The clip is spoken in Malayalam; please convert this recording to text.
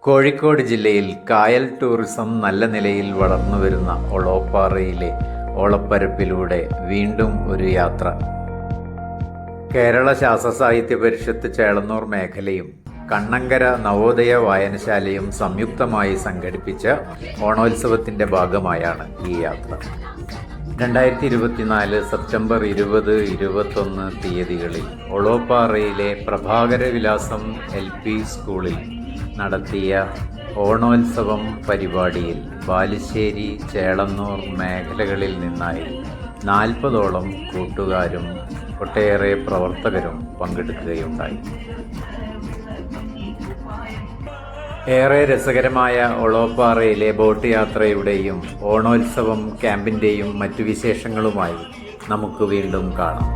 കോഴിക്കോട് ജില്ലയിൽ കായൽ ടൂറിസം നല്ല നിലയിൽ വളർന്നുവരുന്ന ഒളോപ്പാറയിലെ ഓളപ്പരപ്പിലൂടെ വീണ്ടും ഒരു യാത്ര. കേരള ശാസ്ത്ര സാഹിത്യ പരിഷത്ത് ചേളന്നൂർ മേഖലയും കണ്ണങ്കര നവോദയ വായനശാലയും സംയുക്തമായി സംഘടിപ്പിച്ച ഓണോത്സവത്തിൻ്റെ ഭാഗമായാണ് ഈ യാത്ര. 2024 സെപ്റ്റംബർ 20, 21 തീയതികളിൽ ഒളോപ്പാറയിലെ പ്രഭാകരവിലാസം LP സ്കൂളിൽ നടത്തിയ ഓണോത്സവം പരിപാടിയിൽ ബാലുശ്ശേരി, ചേളന്നൂർ മേഖലകളിൽ നിന്നായി 40ഓളം കൂട്ടുകാരും ഒട്ടേറെ പ്രവർത്തകരും പങ്കെടുക്കുകയുണ്ടായി. ഏറെ രസകരമായ ഒളോപ്പാറയിലെ ബോട്ട് യാത്രയുടെയും ഓണോത്സവം ക്യാമ്പിൻ്റെയും മറ്റു വിശേഷങ്ങളുമായി നമുക്ക് വീണ്ടും കാണാം.